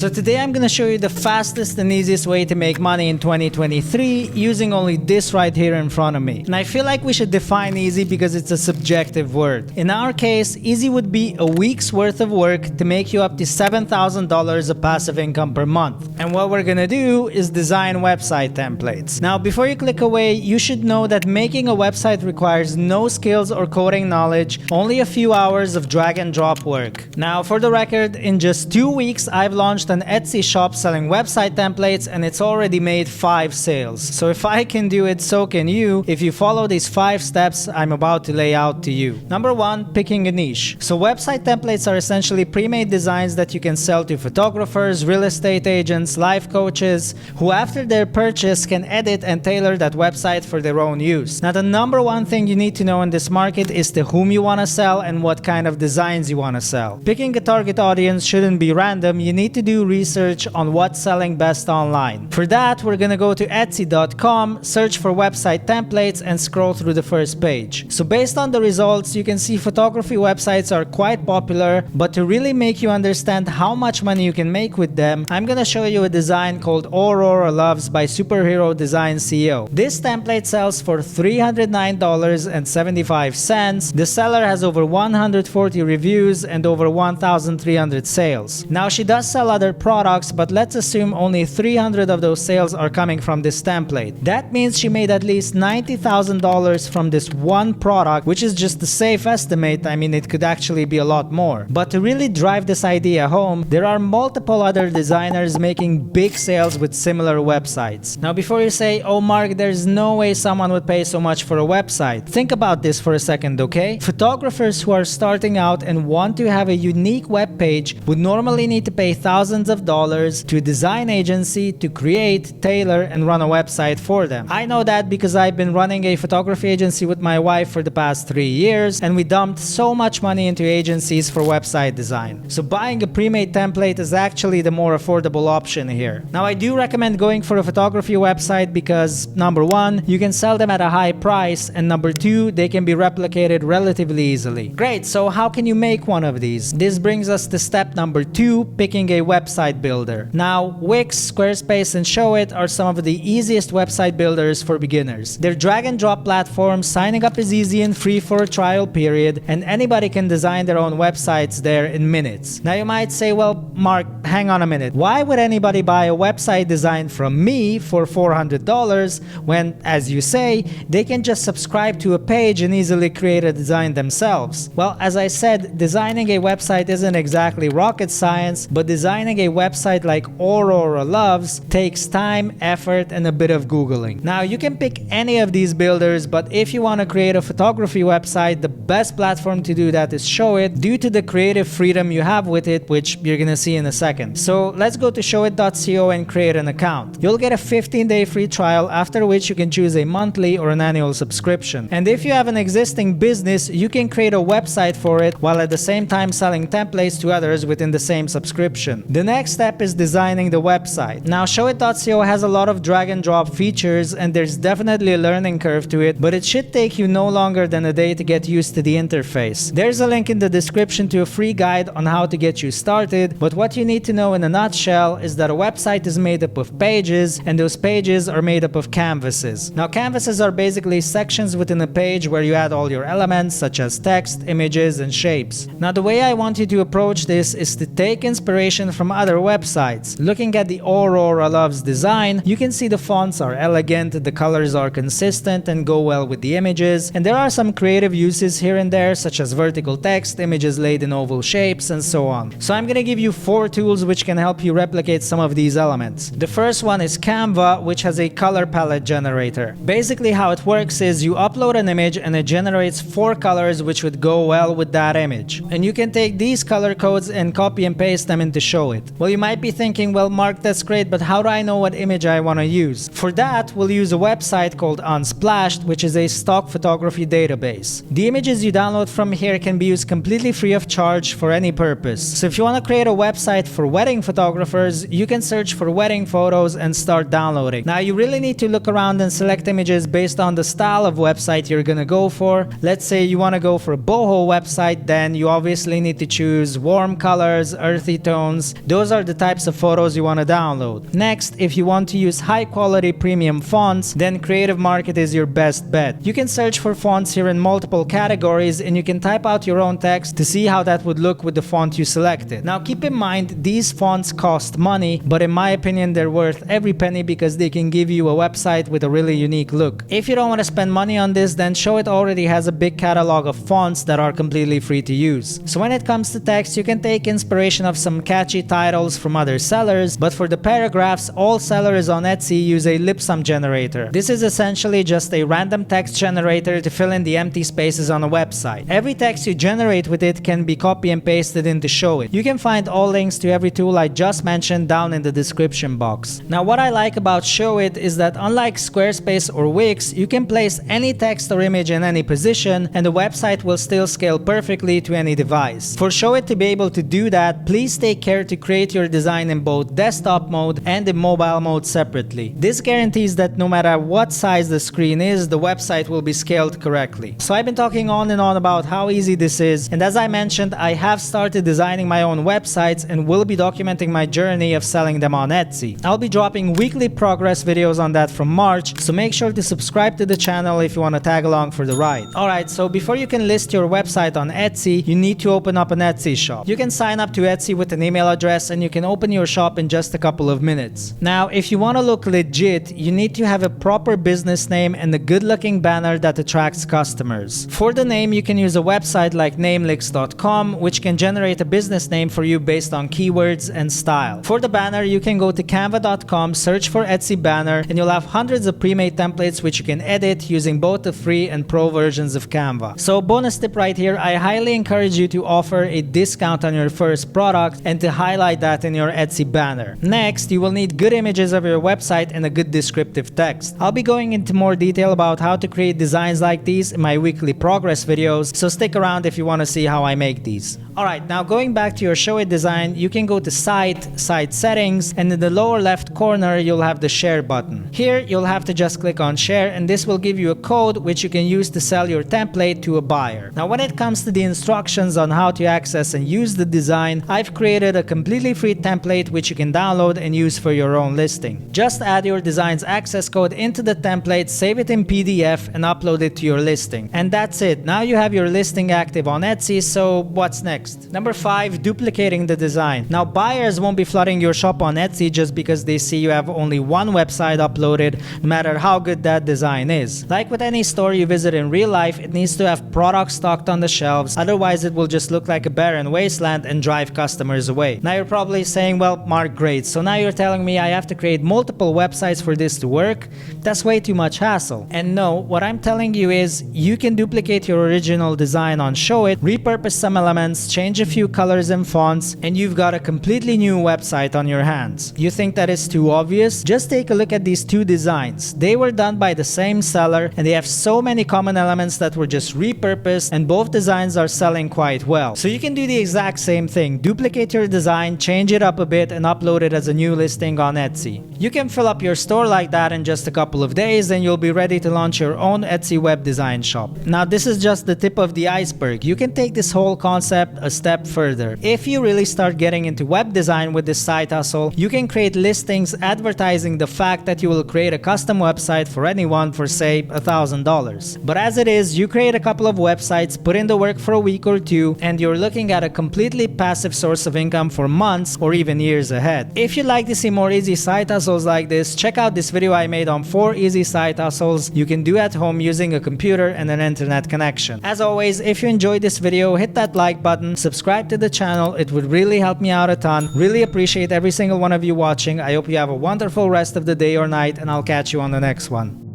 So today I'm going to show you the fastest and easiest way to make money in 2023 using only this right here in front of me. And I feel like we should define easy because it's a subjective word. In our case, easy would be a week's worth of work to make you up to $7,000 of passive income per month. And what we're going to do is design website templates. Now, before you click away, you should know that making a website requires no skills or coding knowledge, only a few hours of drag and drop work. Now, for the record, in just 2 weeks, I've launched an Etsy shop selling website templates and it's already made 5 sales. So if I can do it, so can you if you follow these 5 steps I'm about to lay out to you. Number 1, picking a niche. So website templates are essentially pre-made designs that you can sell to photographers, real estate agents, life coaches, who after their purchase can edit and tailor that website for their own use. Now the number 1 thing you need to know in this market is to whom you want to sell and what kind of designs you want to sell. Picking a target audience shouldn't be random. You need to do research on what's selling best online. For that, we're gonna go to Etsy.com, search for website templates, and scroll through the first page. So based on the results, you can see photography websites are quite popular, but to really make you understand how much money you can make with them, I'm gonna show you a design called Aurora Loves by Superhero Design CEO. This template sells for $309.75. The seller has over 140 reviews and over 1,300 sales. Now she does sell other products, but let's assume only 300 of those sales are coming from this template. That means she made at least $90,000 from this one product, which is just a safe estimate. I mean, it could actually be a lot more. But to really drive this idea home, there are multiple other designers making big sales with similar websites. Now, before you say, oh Mark, there's no way someone would pay so much for a website, think about this for a second, okay? Photographers who are starting out and want to have a unique web page would normally need to pay thousands of dollars to a design agency to create, tailor, and run a website for them. I know that because I've been running a photography agency with my wife for the past 3 years, and we dumped so much money into agencies for website design. So buying a pre-made template is actually the more affordable option here. Now, I do recommend going for a photography website because number 1, you can sell them at a high price, and number 2, they can be replicated relatively easily. Great, so how can you make one of these? This brings us to step number 2, picking a website builder. Now, Wix, Squarespace, and SHOWIT are some of the easiest website builders for beginners. They're drag and drop platforms, signing up is easy and free for a trial period, and anybody can design their own websites there in minutes. Now you might say, well, Mark, hang on a minute. Why would anybody buy a website design from me for $400 when, as you say, they can just subscribe to a page and easily create a design themselves? Well, as I said, designing a website isn't exactly rocket science, but designing a website like Aurora Loves takes time, effort, and a bit of Googling. Now, you can pick any of these builders, but if you want to create a photography website, the best platform to do that is SHOWIT due to the creative freedom you have with it, which you're gonna see in a second. So let's go to showit.co and create an account. You'll get a 15-day free trial, after which you can choose a monthly or an annual subscription. And if you have an existing business, you can create a website for it while at the same time selling templates to others within the same subscription. The next step is designing the website. Now, showit.co has a lot of drag and drop features, and there's definitely a learning curve to it, but it should take you no longer than a day to get used to the interface. There's a link in the description to a free guide on how to get you started, but what you need to know in a nutshell is that a website is made up of pages, and those pages are made up of canvases. Now, canvases are basically sections within a page where you add all your elements such as text, images, and shapes. Now, the way I want you to approach this is to take inspiration from other websites. Looking at the Aurora Loves design, you can see the fonts are elegant, the colors are consistent and go well with the images, and there are some creative uses here and there such as vertical text, images laid in oval shapes, and so on. So I'm gonna give you 4 tools which can help you replicate some of these elements. The first one is Canva, which has a color palette generator. Basically how it works is you upload an image and it generates 4 colors which would go well with that image. And you can take these color codes and copy and paste them into SHOWIT. Well, you might be thinking, well, Mark, that's great, but how do I know what image I want to use? For that, we'll use a website called Unsplash, which is a stock photography database. The images you download from here can be used completely free of charge for any purpose. So if you want to create a website for wedding photographers, you can search for wedding photos and start downloading. Now, you really need to look around and select images based on the style of website you're going to go for. Let's say you want to go for a boho website, then you obviously need to choose warm colors, earthy tones, Those are the types of photos you want to download. Next, if you want to use high quality premium fonts, then Creative Market is your best bet. You can search for fonts here in multiple categories and you can type out your own text to see how that would look with the font you selected. Now keep in mind, these fonts cost money, but in my opinion they're worth every penny because they can give you a website with a really unique look. If you don't want to spend money on this, then SHOWIT already has a big catalog of fonts that are completely free to use. So when it comes to text, you can take inspiration of some catchy titles from other sellers, but for the paragraphs, all sellers on Etsy use a lip sum generator. This is essentially just a random text generator to fill in the empty spaces on a website. Every text you generate with it can be copy and pasted into SHOWIT. You can find all links to every tool I just mentioned down in the description box. Now what I like about SHOWIT is that unlike Squarespace or Wix, you can place any text or image in any position and the website will still scale perfectly to any device. For SHOWIT to be able to do that, please take care to create your design in both desktop mode and in mobile mode separately. This guarantees that no matter what size the screen is, the website will be scaled correctly. So I've been talking on and on about how easy this is, and as I mentioned, I have started designing my own websites and will be documenting my journey of selling them on Etsy. I'll be dropping weekly progress videos on that from March, so make sure to subscribe to the channel if you want to tag along for the ride. Alright, so before you can list your website on Etsy, you need to open up an Etsy shop. You can sign up to Etsy with an email address and you can open your shop in just a couple of minutes. Now, if you want to look legit, you need to have a proper business name and a good looking banner that attracts customers. For the name, you can use a website like namelix.com, which can generate a business name for you based on keywords and style. For the banner, you can go to canva.com, search for Etsy banner, and you'll have hundreds of pre-made templates which you can edit using both the free and pro versions of Canva. So bonus tip right here, I highly encourage you to offer a discount on your first product and to highlight that in your Etsy banner. Next, you will need good images of your website and a good descriptive text. I'll be going into more detail about how to create designs like these in my weekly progress videos, so stick around if you want to see how I make these. Alright, now going back to your SHOWIT design, you can go to Site Settings, and in the lower left corner you'll have the Share button. Here you'll have to just click on Share and this will give you a code which you can use to sell your template to a buyer. Now when it comes to the instructions on how to access and use the design, I've created a completely free template which you can download and use for your own listing. Just add your design's access code into the template, save it in PDF and upload it to your listing. And that's it. Now you have your listing active on Etsy, so what's next? Number 5, duplicating the design. Now buyers won't be flooding your shop on Etsy just because they see you have only one website uploaded, no matter how good that design is. Like with any store you visit in real life, it needs to have products stocked on the shelves, otherwise it will just look like a barren wasteland and drive customers away. Now you're probably saying, well, Mark, great, so now you're telling me I have to create multiple websites for this to work? That's way too much hassle. And no, what I'm telling you is you can duplicate your original design on SHOWIT, repurpose some elements, change a few colors and fonts, and you've got a completely new website on your hands. You think that is too obvious? Just take a look at these two designs. They were done by the same seller and they have so many common elements that were just repurposed, and both designs are selling quite well. So you can do the exact same thing. Duplicate your design, change it up a bit, and upload it as a new listing on Etsy. You can fill up your store like that in just a couple of days and you'll be ready to launch your own Etsy web design shop. Now this is just the tip of the iceberg. You can take this whole concept a step further. If you really start getting into web design with this side hustle, you can create listings advertising the fact that you will create a custom website for anyone for say $1,000. But as it is, you create a couple of websites, put in the work for a week or two, and you're looking at a completely passive source of income for months or even years ahead. If you'd like to see more easy side hustles like this, check out this video I made on 4 easy side hustles you can do at home using a computer and an internet connection. As always, if you enjoyed this video, hit that like button, subscribe to the channel, it would really help me out a ton. Really appreciate every single one of you watching. I hope you have a wonderful rest of the day or night, and I'll catch you on the next one.